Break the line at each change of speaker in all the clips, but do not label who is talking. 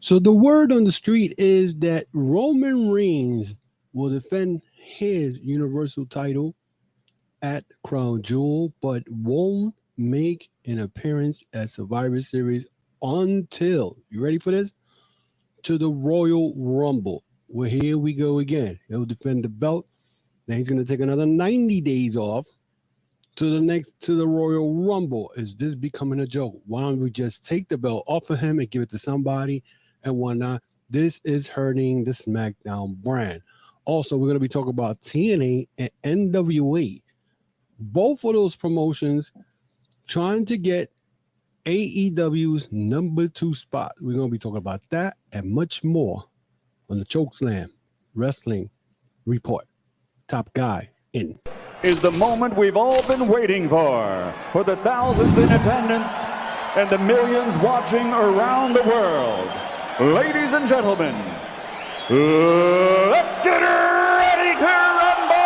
So the word on the street is that Roman Reigns will defend his Universal title at Crown Jewel, but won't make an appearance at Survivor Series until, you ready for this? To the Royal Rumble. Well, here we go again. He'll defend the belt. Then he's going to take another 90 days off to the Royal Rumble. Is this becoming a joke? Why don't we just take the belt off of him and give it to somebody and whatnot? This is hurting the SmackDown brand. Also, we're going to be talking about TNA and NWA. Both of those promotions trying to get AEW's #2 spot. We're going to be talking about that and much more on the Chokeslam Wrestling Report. Top guy in.
Is the moment we've all been waiting for the thousands in attendance and the millions watching around the world. Ladies and gentlemen, let's get ready to rumble!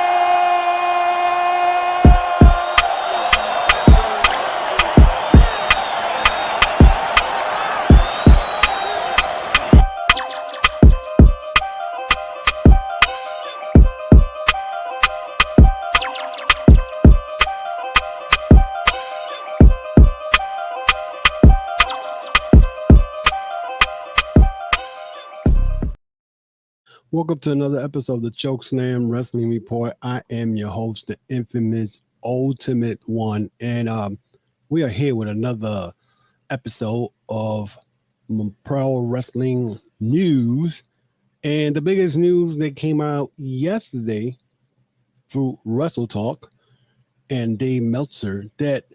Welcome to another episode of the Chokeslam Wrestling Report. I am your host, the infamous Ultimate One, and we are here with another episode of pro wrestling news. And the biggest news that came out yesterday through Wrestle Talk and Dave Meltzer that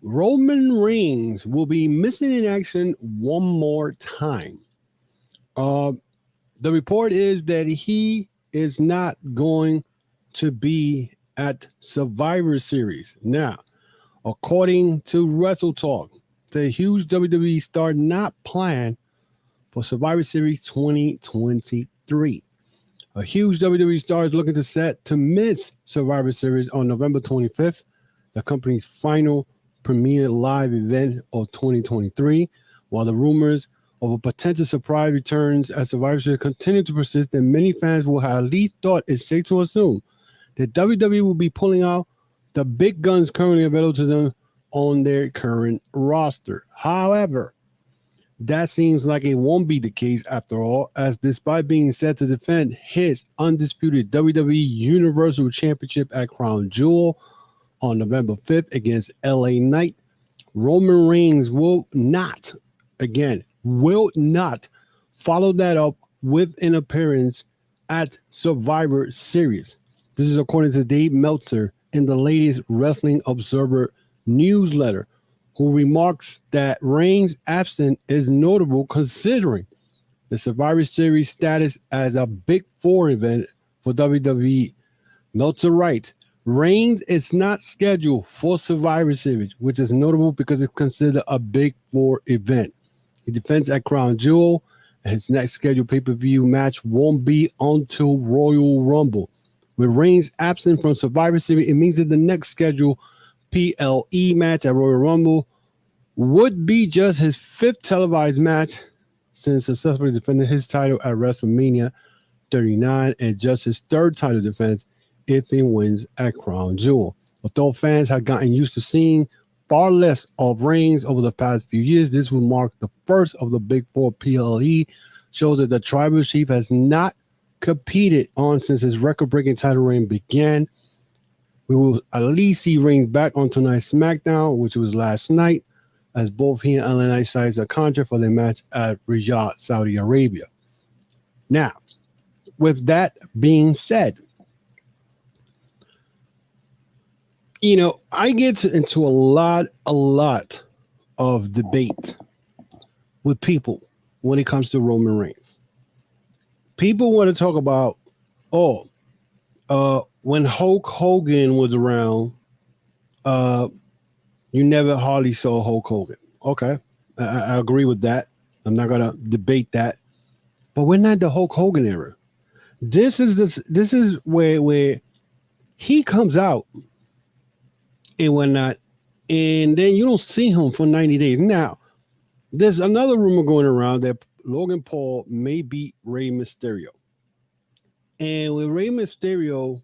Roman Reigns will be missing in action one more time. The report is that he is not going to be at Survivor Series. Now, according to Wrestle Talk, the huge WWE star not planned for Survivor Series 2023. A huge WWE star is looking to set to miss Survivor Series on November 25th, the company's final premier live event of 2023, while the rumors of a potential surprise returns at Survivor Series continue to persist, and many fans will have at least thought it's safe to assume that WWE will be pulling out the big guns currently available to them on their current roster. However, that seems like it won't be the case after all, as despite being set to defend his undisputed WWE Universal Championship at Crown Jewel on November 5th against LA Knight, Roman Reigns will not follow that up with an appearance at Survivor Series. This is according to Dave Meltzer in the latest Wrestling Observer newsletter, who remarks that Reigns' absence is notable considering the Survivor Series status as a Big Four event for WWE. Meltzer writes, Reigns is not scheduled for Survivor Series, which is notable because it's considered a Big Four event. He defends at Crown Jewel, and his next scheduled pay-per-view match won't be until Royal Rumble. With Reigns absent from Survivor Series, it means that the next scheduled PLE match at Royal Rumble would be just his 5th televised match since successfully defending his title at WrestleMania 39, and just his 3rd title defense if he wins at Crown Jewel. Although fans have gotten used to seeing far less of Reigns over the past few years, this will mark the first of the Big Four PLE shows that the Tribal Chief has not competed on since his record-breaking title reign began. We will at least see Reigns back on tonight's SmackDown, which was last night, as both he and LA Knight signed a contract for their match at Riyadh, Saudi Arabia. Now, with that being said, I get into a lot of debate with people when it comes to Roman Reigns. People want to talk about, when Hulk Hogan was around, you never hardly saw Hulk Hogan. Okay, I agree with that. I'm not gonna debate that, but we're not the Hulk Hogan era. This is where he comes out and whatnot, and then you don't see him for 90 days. Now, there's another rumor going around that Logan Paul may beat Rey Mysterio. And with Rey Mysterio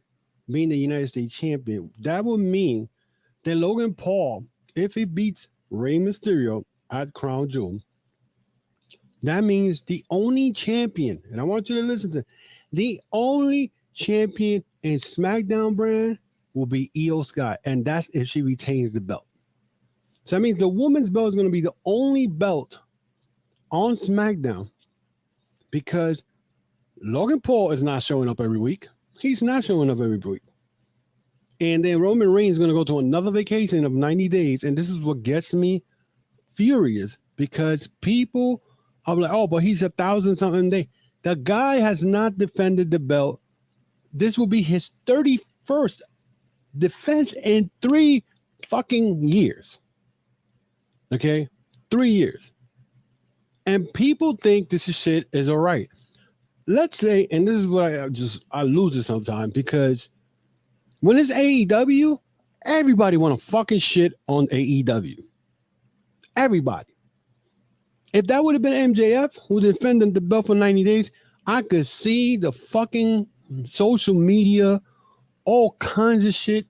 being the United States champion, that would mean that Logan Paul, if he beats Rey Mysterio at Crown Jewel, that means the only champion, and I want you to listen to the only champion in SmackDown brand will be Io Sky, and that's if she retains the belt. So that means the women's belt is going to be the only belt on SmackDown because Logan Paul is not showing up every week. He's not showing up every week. And then Roman Reigns is going to go to another vacation of 90 days. And this is what gets me furious because people are like, oh, but he's 1,000-something day. The guy has not defended the belt. This will be his 31st defense in 3 fucking years. Okay? 3 years. And people think this shit is all right. Let's say, and this is what I lose it sometimes because when it's AEW, everybody want to fucking shit on AEW. Everybody. If that would have been MJF who defended the belt for 90 days, I could see the fucking social media, all kinds of shit.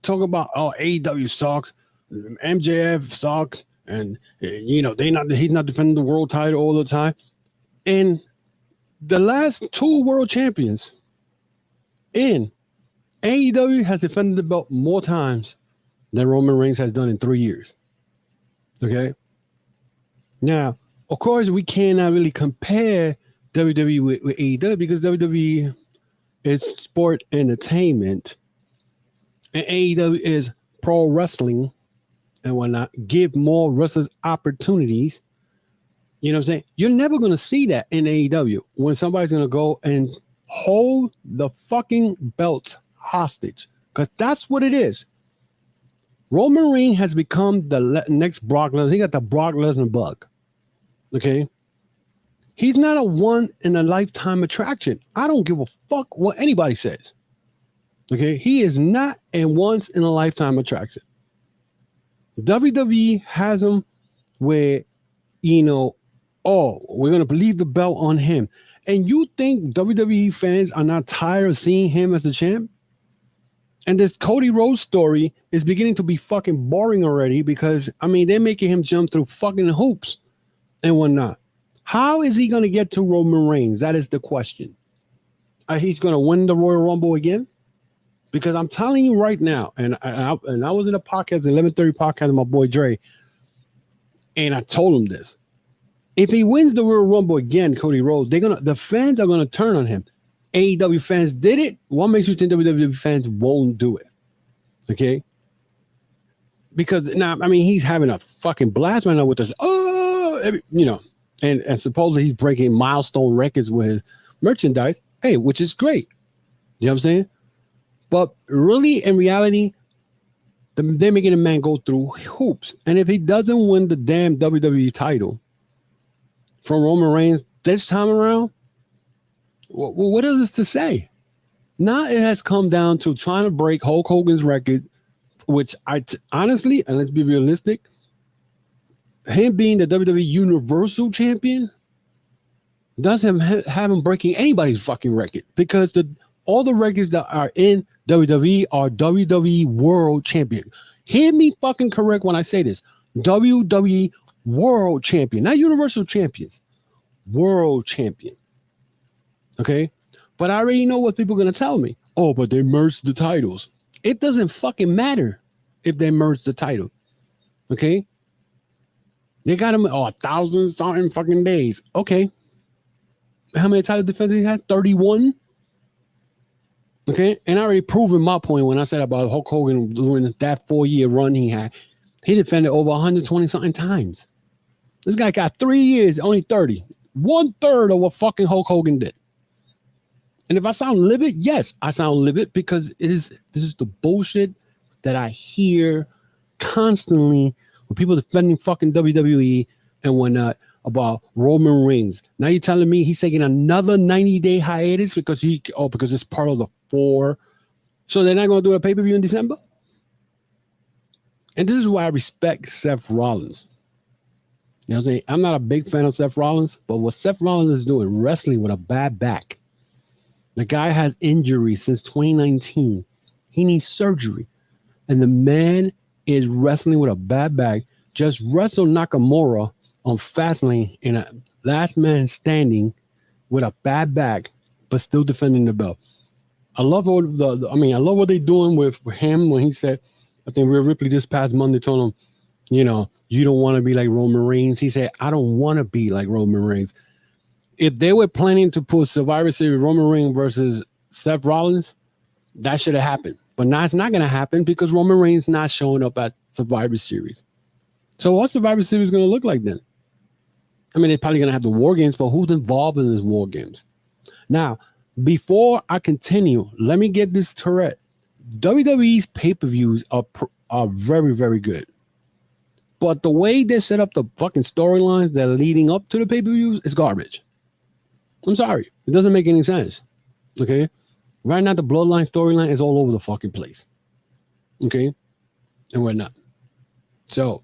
Talk about, oh, AEW sucks, MJF sucks, and he's not defending the world title all the time. And the last 2 world champions in AEW has defended the belt more times than Roman Reigns has done in 3 years. Okay? Now, of course, we cannot really compare WWE with AEW because WWE is sport entertainment and AEW is pro wrestling and whatnot. Give more wrestlers opportunities. You know what I'm saying? You're never going to see that in AEW when somebody's going to go and hold the fucking belts hostage because that's what it is. Roman Reigns has become the next Brock Lesnar. He got the Brock Lesnar bug. Okay? He's not a one-in-a-lifetime attraction. I don't give a fuck what anybody says. Okay? He is not a once-in-a-lifetime attraction. WWE has him where, oh, we're going to leave the belt on him. And you think WWE fans are not tired of seeing him as the champ? And this Cody Rhodes story is beginning to be fucking boring already because, they're making him jump through fucking hoops and whatnot. How is he going to get to Roman Reigns? That is the question. He's going to win the Royal Rumble again? Because I'm telling you right now, and I was in a podcast, 11:30 podcast with my boy Dre, and I told him this. If he wins the Royal Rumble again, Cody Rhodes, the fans are going to turn on him. AEW fans did it. What makes you think WWE fans won't do it? Okay? Because now, he's having a fucking blast right now with this. And supposedly he's breaking milestone records with his merchandise. Hey, which is great. You know what I'm saying? But really, in reality, they're making a man go through hoops. And if he doesn't win the damn WWE title from Roman Reigns this time around, what is this to say? Now it has come down to trying to break Hulk Hogan's record, which honestly, and let's be realistic, him being the WWE Universal Champion doesn't have him breaking anybody's fucking record because all the records that are in WWE are WWE World Champion. Hear me fucking correct when I say this. WWE World Champion, not Universal Champions. World Champion. Okay? But I already know what people are going to tell me. Oh, but they merged the titles. It doesn't fucking matter if they merged the title. Okay? They got him 1,000-something fucking days. Okay. How many title defenses he had? 31? Okay? And I already proven my point when I said about Hulk Hogan during that 4-year run he had. He defended over 120-something times. This guy got 3 years, only 30. 1/3 of what fucking Hulk Hogan did. And if I sound livid, yes, I sound livid because this is the bullshit that I hear constantly with people defending fucking WWE and whatnot about Roman Reigns. Now you're telling me he's taking another 90-day hiatus because it's part of the 4. So they're not going to do a pay-per-view in December? And this is why I respect Seth Rollins. You know what I'm saying? I'm not a big fan of Seth Rollins, but what Seth Rollins is doing, wrestling with a bad back. The guy has injuries since 2019. He needs surgery. And the man is wrestling with a bad back. Just wrestled Nakamura on Fastlane in a last man standing with a bad back, but still defending the belt. I love what I love what they're doing with him when he said, I think Rhea Ripley this past Monday told him, you know, you don't want to be like Roman Reigns. He said, I don't want to be like Roman Reigns. If they were planning to put Survivor Series Roman Reigns versus Seth Rollins, that should have happened. But now it's not going to happen because Roman Reigns not showing up at Survivor Series. So what's Survivor Series going to look like then? I mean, they're probably going to have the War Games, but who's involved in this War Games? Now, before I continue, let me get this correct. WWE's pay-per-views are very, very good. But the way they set up the fucking storylines that are leading up to the pay-per-views is garbage. I'm sorry. It doesn't make any sense. Okay? Right now, the Bloodline storyline is all over the fucking place. Okay? And whatnot. So,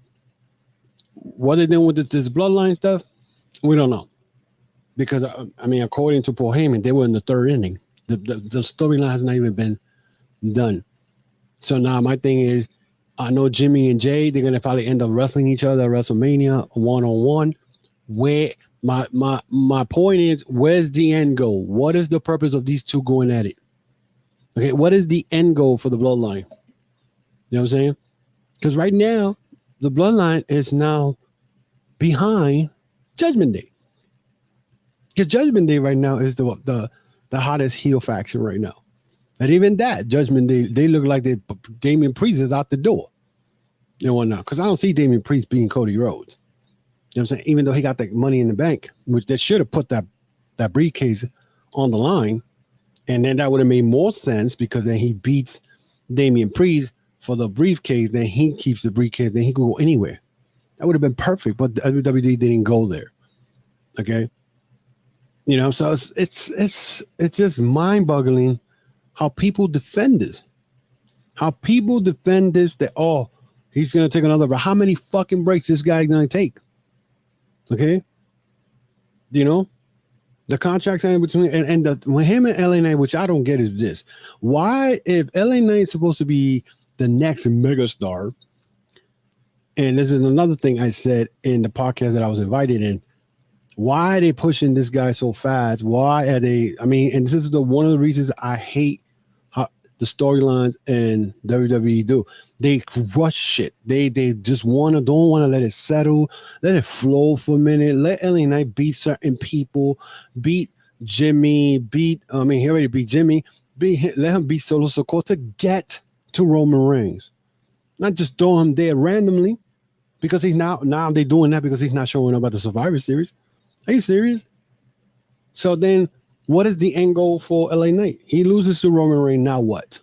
what they're doing with this Bloodline stuff, we don't know. Because, I mean, according to Paul Heyman, they were in the third inning. The storyline has not even been done. So now my thing is, I know Jimmy and Jay, they're going to probably end up wrestling each other at WrestleMania one-on-one. Where my point is, where's the end goal? What is the purpose of these two going at it? Okay, what is the end goal for the Bloodline? You know what I'm saying? Because right now, the Bloodline is now behind Judgment Day. Because Judgment Day right now is the hottest heel faction right now. And even that, Judgment Day, they look like Damian Priest is out the door. You know what now? Because I don't see Damian Priest being Cody Rhodes. You know what I'm saying? Even though he got the money in the bank, which they should have put that briefcase on the line. And then that would have made more sense because then he beats Damian Priest for the briefcase. Then he keeps the briefcase. Then he can go anywhere. That would have been perfect. But the WWE didn't go there. Okay? You know, so it's just mind-boggling how people defend this. How people defend this that, oh, he's going to take another, but how many fucking breaks this guy's going to take? Okay? You know? The contract signing between, and when him and LA Knight, which I don't get is this. Why, if LA Knight is supposed to be the next megastar, and this is another thing I said in the podcast that I was invited in, why are they pushing this guy so fast? Why are they, I mean, and this is one of the reasons I hate how the storylines and WWE do. They rush shit. They just don't want to let it settle, let it flow for a minute. Let LA Knight beat certain people, beat Jimmy, he already beat Jimmy, let him beat Solo Sikoa to get to Roman Reigns. Not just throw him there randomly because he's now they're doing that because he's not showing up at the Survivor Series. Are you serious? So then what is the end goal for LA Knight? He loses to Roman Reigns, now what?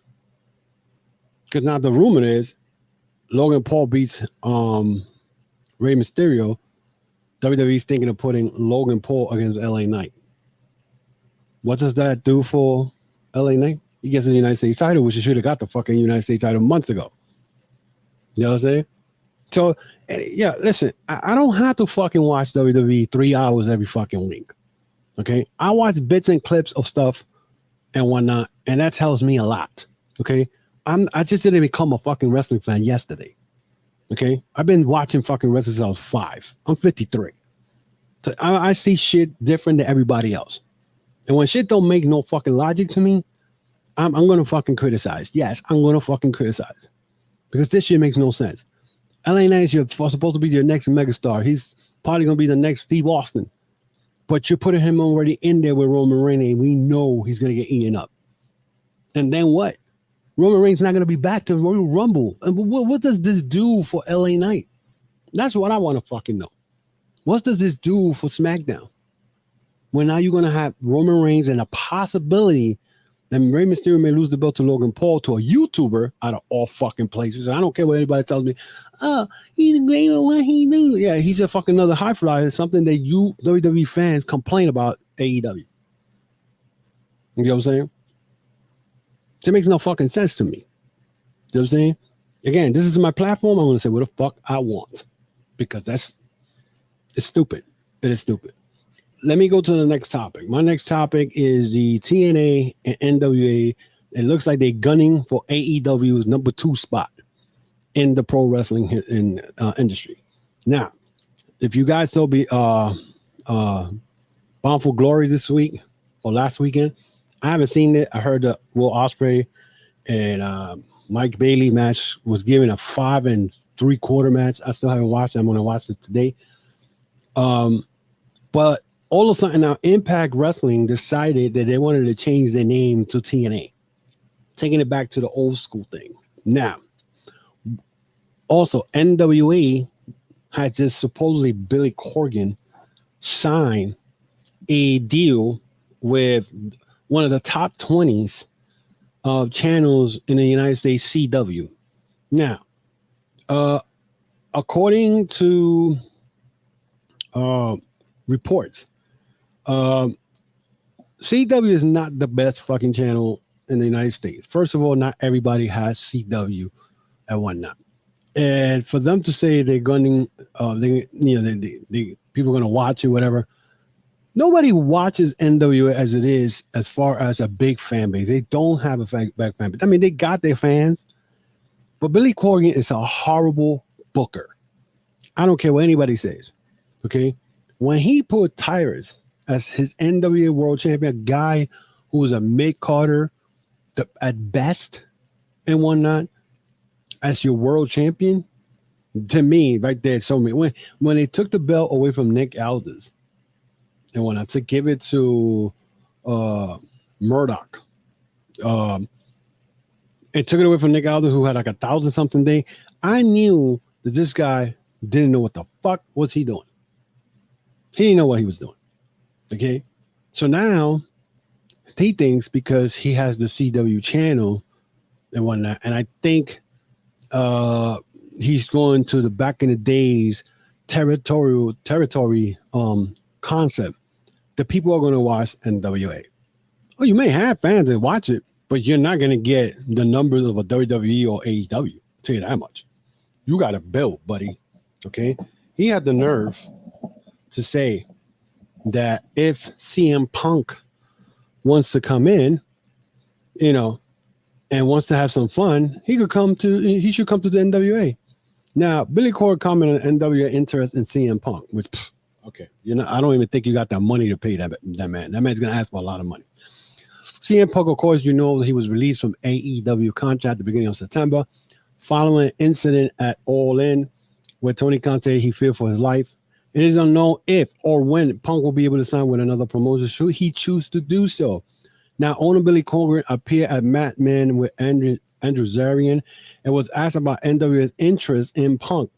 Because now the rumor is Logan Paul beats Rey Mysterio. WWE's thinking of putting Logan Paul against LA Knight. What does that do for LA Knight? He gets the United States title, which he should have got the fucking United States title months ago. You know what I'm saying? So, yeah, listen, I don't have to fucking watch WWE 3 hours every fucking week. Okay? I watch bits and clips of stuff and whatnot, and that tells me a lot. Okay? I just didn't become a fucking wrestling fan yesterday. Okay? I've been watching fucking wrestling since I was 5. I'm 53. So I see shit different than everybody else. And when shit don't make no fucking logic to me, I'm going to fucking criticize. Yes, I'm going to fucking criticize. Because this shit makes no sense. LA Knight is supposed to be your next megastar. He's probably going to be the next Steve Austin. But you're putting him already in there with Roman Reigns, and we know he's going to get eaten up. And then what? Roman Reigns not going to be back to Royal Rumble. And what does this do for LA Knight? That's what I want to fucking know. What does this do for SmackDown? When now you're going to have Roman Reigns and a possibility that Rey Mysterio may lose the belt to Logan Paul, to a YouTuber out of all fucking places. I don't care what anybody tells me. Oh, he's great at what he do. Yeah, he's a fucking another high flyer. Something that you WWE fans complain about AEW. You know what I'm saying? It makes no fucking sense to me. You know what I'm saying? Again, this is my platform. I'm going to say what the fuck I want. Because It's stupid. It is stupid. Let me go to the next topic. My next topic is the TNA and NWA. It looks like they're gunning for AEW's #2 spot in the pro wrestling industry. Now, if you guys saw Bound for Glory this week or last weekend, I haven't seen it. I heard the Will Ospreay and Mike Bailey match was given a 5 3/4 match. I still haven't watched it. I'm going to watch it today. But all of a sudden now Impact Wrestling decided that they wanted to change their name to TNA, taking it back to the old school thing. Now, also NWA has just supposedly Billy Corgan signed a deal with one of the top 20s of channels in the United States, CW. Now, according to reports, CW is not the best fucking channel in the United States. First of all, not everybody has CW and whatnot. And for them to say they're gunning, they people are going to watch it, whatever. Nobody watches NWA as it is, as far as a big fan base. They don't have a back fan base. I mean, they got their fans, but Billy Corgan is a horrible booker. I don't care what anybody says. Okay, when he put Tyrus as his NWA World Champion, a guy who was a mid-carder at best and whatnot, as your world champion, to me, right there, so me when they took the belt away from Nick Aldis and whatnot to give it to Murdoch, and took it away from Nick Aldis, who had like 1,000-something day, I knew that this guy didn't know what the fuck was he doing. He didn't know what he was doing. Okay, so now he thinks because he has the CW channel and whatnot, and I think he's going to the back in the days territory concept that people are going to watch NWA. Oh, you may have fans that watch it, but you're not going to get the numbers of a WWE or AEW. I'll tell you that much. You got to build, buddy. Okay, he had the nerve to say that if CM Punk wants to come in, and wants to have some fun, he should come to the NWA. Now, Billy Corgan commented on NWA interest in CM Punk, which, okay, I don't even think you got the money to pay that man. That man's gonna ask for a lot of money. CM Punk, of course, he was released from AEW contract at the beginning of September, following an incident at All In, where Tony Khan said he feared for his life. It is unknown if or when Punk will be able to sign with another promoter should he choose to do so. Now, owner Billy Corgan appeared at Mad Men with Andrew Zarian and was asked about NWA's interest in Punk.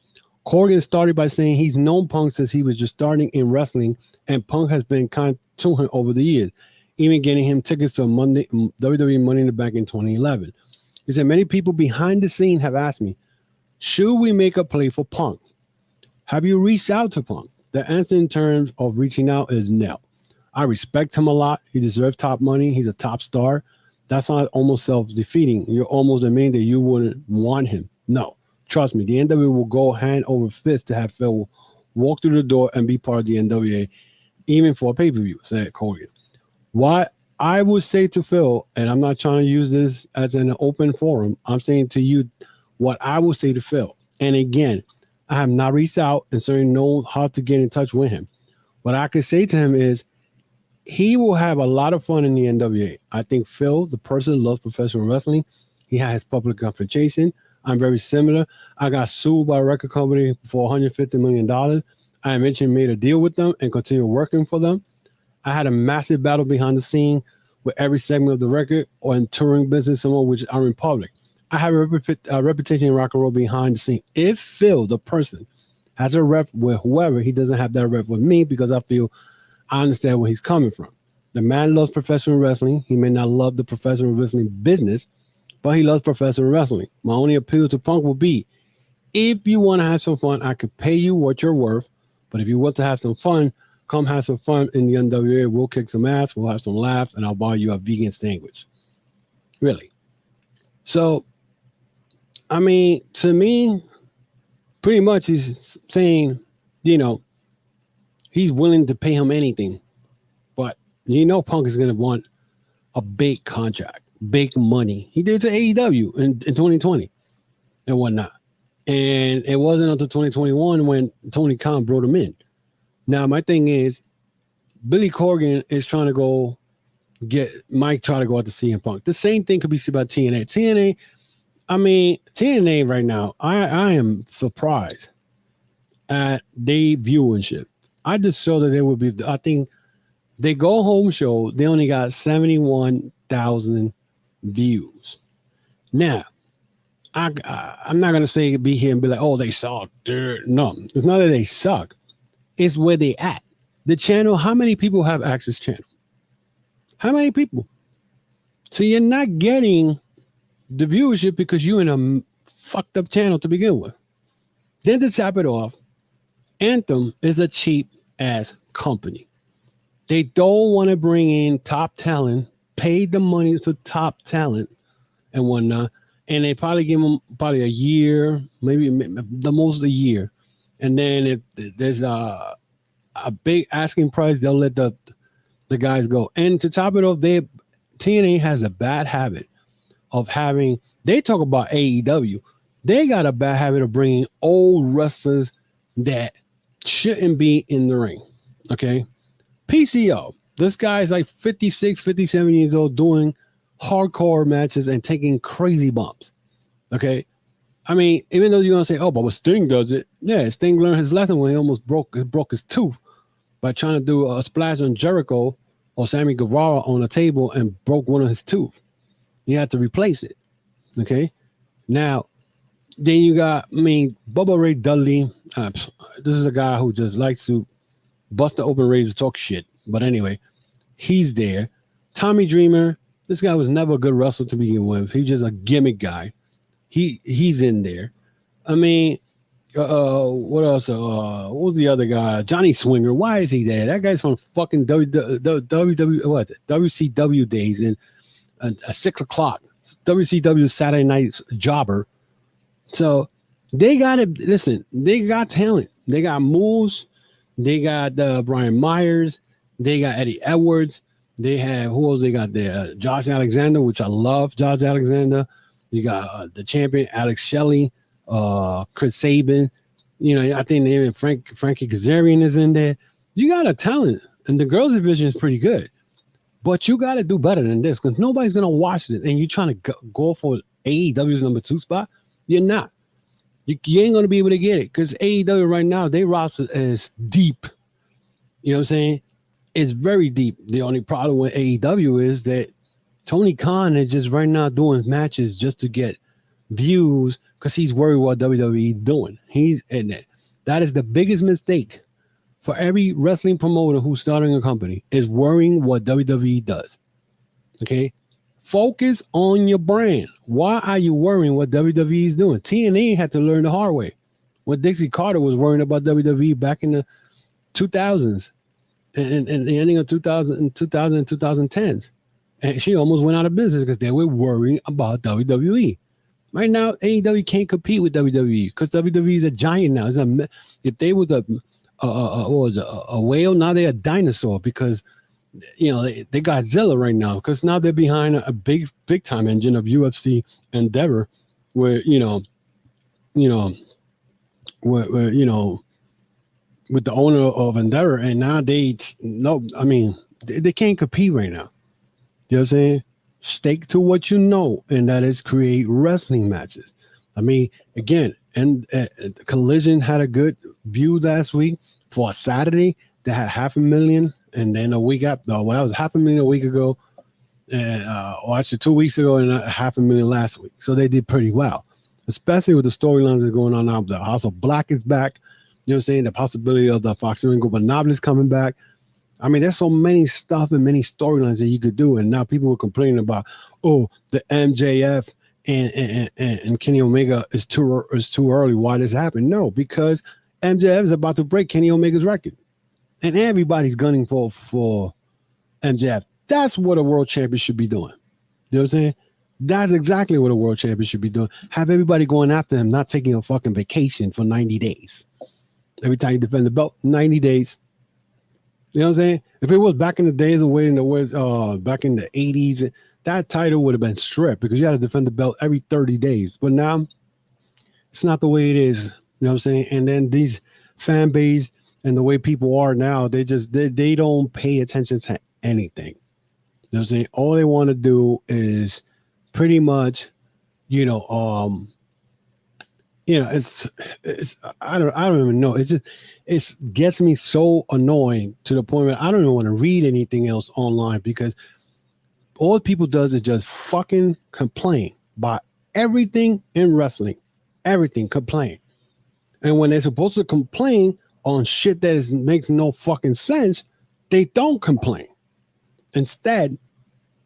Corgan started by saying he's known Punk since he was just starting in wrestling, and Punk has been kind to him over the years, even getting him tickets to WWE Money in the Bank in 2011. He said, many people behind the scene have asked me, should we make a play for Punk? Have you reached out to Punk? The answer in terms of reaching out is no. I respect him a lot. He deserves top money. He's a top star. That's not almost self-defeating. You're almost admitting that you wouldn't want him. No, trust me. The NWA will go hand over fist to have Phil walk through the door and be part of the NWA, even for a pay-per-view, said Corgan. What I would say to Phil, and I'm not trying to use this as an open forum, I'm saying to you what I would say to Phil. And again, I have not reached out and certainly know how to get in touch with him. What I could say to him is, he will have a lot of fun in the NWA. I think Phil, the person, loves professional wrestling. He has public confrontation. I'm very similar. I got sued by a record company for $150 million. I eventually made a deal with them and continue working for them. I had a massive battle behind the scene with every segment of the record or in touring business, someone which I'm in public. I have a reputation in rock and roll behind the scene. If Phil, the person, has a rep with whoever, he doesn't have that rep with me because I feel I understand where he's coming from. The man loves professional wrestling. He may not love the professional wrestling business, but he loves professional wrestling. My only appeal to Punk will be, if you want to have some fun, I could pay you what you're worth. But if you want to have some fun, come have some fun in the NWA. We'll kick some ass. We'll have some laughs, and I'll buy you a vegan sandwich. Really. So, I mean, to me, pretty much he's saying, He's willing to pay him anything. But Punk is going to want a big contract, big money. He did it to AEW in 2020 and whatnot. And it wasn't until 2021 when Tony Khan brought him in. Now, my thing is, Billy Corgan is trying to go get Mike, try to go out to CM Punk. The same thing could be said about TNA. TNA right now, I am surprised at their viewership. I just saw that they would be, I think they go home show, they only got 71,000 views. Now, I'm not going to say be here and be like, oh, they suck. No, it's not that they suck. It's where they at. The channel, how many people have access channel? How many people? So you're not getting the viewership because you're in a fucked up channel to begin with. Then to top it off, Anthem is a cheap ass company. They don't want to bring in top talent, pay the money to top talent and whatnot. And they probably give them a year, maybe the most a year. And then if there's a big asking price, they'll let the guys go. And to top it off, TNA has a bad habit of having, they talk about AEW. They got a bad habit of bringing old wrestlers that shouldn't be in the ring. Okay. PCO, this guy's like 56, 57 years old doing hardcore matches and taking crazy bumps. Okay. I mean, even though you're going to say, oh, but Sting does it. Yeah, Sting learned his lesson when he almost broke his tooth by trying to do a splash on Jericho or Sammy Guevara on a table and broke one of his tooth. He had to replace it. Okay. Now, then you got, Bubba Ray Dudley. This is a guy who just likes to bust the open rage to talk shit. But anyway, he's there. Tommy Dreamer. This guy was never a good wrestler to begin with. He's just a gimmick guy. He's in there. What else? What was the other guy? Johnny Swinger. Why is he there? That guy's from fucking WCW days and 6 o'clock. WCW Saturday night jobber. So they got it. Listen, they got talent. They got moves. They got Brian Myers. They got Eddie Edwards. They have, who else they got there? Josh Alexander, which I love. Josh Alexander. You got the champion Alex Shelley, Chris Sabin. I think even Frankie Kazarian is in there. You got a talent, and the girls' division is pretty good. But you got to do better than this because nobody's gonna watch it. And you're trying to go for AEW's number 2 spot. You're not. You ain't gonna be able to get it because AEW right now, they roster is deep. You know what I'm saying? It's very deep. The only problem with AEW is that Tony Khan is just right now doing matches just to get views because he's worried what WWE doing. That is the biggest mistake for every wrestling promoter who's starting a company is worrying what WWE does. Okay? Focus on your brand. Why are you worrying what WWE is doing? TNA had to learn the hard way. When Dixie Carter was worrying about WWE back in the 2000s and the ending of 2000 and 2010s. And she almost went out of business because they were worrying about WWE. Right now, AEW can't compete with WWE because WWE is a giant now. If they was a whale, now they're a dinosaur because they Godzilla right now because now they're behind a big time engine of UFC Endeavor, where with the owner of Endeavor, and now they can't compete right now. You know what I'm saying? Stick to what you know, and that is create wrestling matches. Again, and Collision had a good view last week for a Saturday. They had 500,000, and then a week after, that was 500,000 a week ago, and actually 2 weeks ago, and 500,000 last week. So they did pretty well, especially with the storylines that are going on now. The House of Black is back. You know what I'm saying? The possibility of the Fox Ringo Monopolis coming back. There's so many stuff and many storylines that you could do, and now people were complaining about, the MJF and Kenny Omega is too early. Why this happened? No, because MJF is about to break Kenny Omega's record, and everybody's gunning for MJF. That's what a world champion should be doing. You know what I'm saying? That's exactly what a world champion should be doing. Have everybody going after him, not taking a fucking vacation for 90 days. Every time you defend the belt, 90 days. You know what I'm saying? If it was back in the days of when it was back in the 80s, that title would have been stripped because you had to defend the belt every 30 days. But now it's not the way it is. You know what I'm saying? And then these fan base and the way people are now, they don't pay attention to anything. You know what I'm saying? All they want to do is pretty much, you know, it's I don't even know. It gets me so annoying to the point where I don't even want to read anything else online because all people does is just fucking complain about everything in wrestling. Everything complain. And when they're supposed to complain on shit that makes no fucking sense, they don't complain. Instead,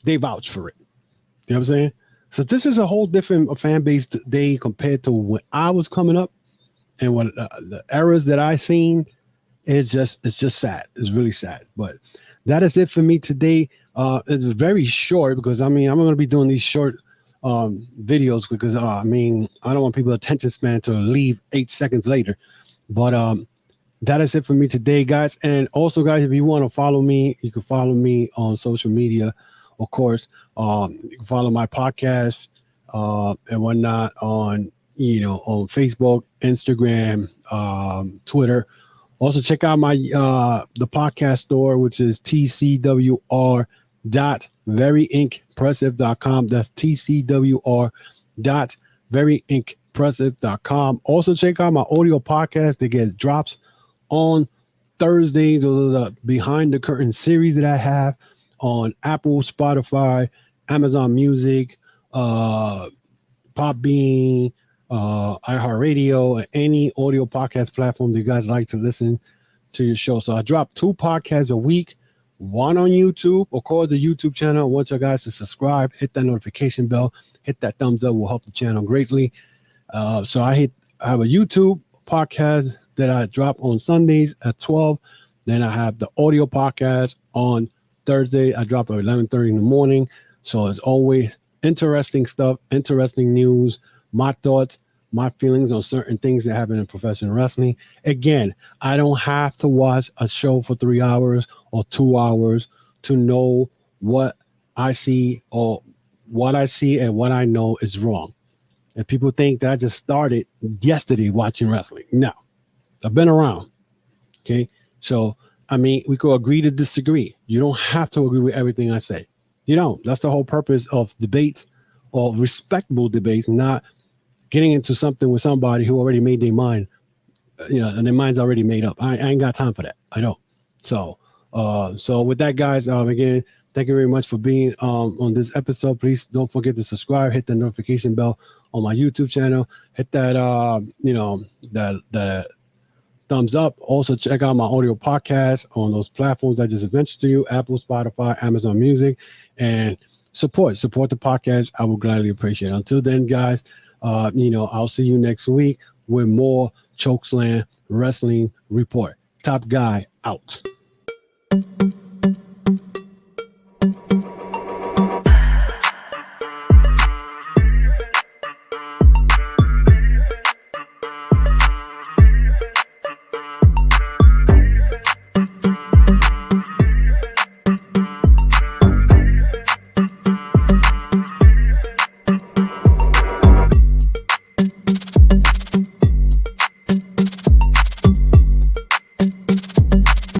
they vouch for it. You know what I'm saying? So this is a whole different fan base today compared to when I was coming up and when the eras that I seen. It's just sad. It's really sad. But that is it for me today. It's very short because I'm going to be doing these short videos because I don't want people's attention span to leave 8 seconds later. But that is it for me today, guys. And also, guys, if you want to follow me, you can follow me on social media. Of course, you can follow my podcast and whatnot on Facebook, Instagram, Twitter. Also, check out my the podcast store, which is tcwr.veryinkpressive.com. That's tcwr.veryinkpressive.com. Also, check out my audio podcast that gets drops on Thursdays. Those are the behind the curtain series that I have on Apple, Spotify, Amazon Music, Podbean, iHeartRadio, and any audio podcast platform that you guys like to listen to your show. So I drop 2 podcasts a week, one on YouTube. Of course, the YouTube channel. I want you guys to subscribe, hit that notification bell, hit that thumbs up. Will help the channel greatly. So I have a YouTube podcast that I drop on Sundays at 12. Then I have the audio podcast on Thursday. I drop at 11:30 in the morning. So it's always interesting stuff, interesting news, my thoughts, my feelings on certain things that happen in professional wrestling. Again, I don't have to watch a show for 3 hours or 2 hours to know what I see or what I see and what I know is wrong. And people think that I just started yesterday watching wrestling. No, I've been around. Okay. So, we could agree to disagree. You don't have to agree with everything I say. You don't. That's the whole purpose of debates or respectable debates, not getting into something with somebody who already made their mind, and their mind's already made up. I ain't got time for that. I don't. So with that, guys, again, thank you very much for being on this episode. Please don't forget to subscribe, hit the notification bell on my YouTube channel, hit that, that thumbs up. Also, check out my audio podcast on those platforms I just mentioned to you, Apple, Spotify, Amazon Music, and support the podcast. I will gladly appreciate it. Until then, guys, I'll see you next week with more Chokeslam Wrestling Report. Top Guy out.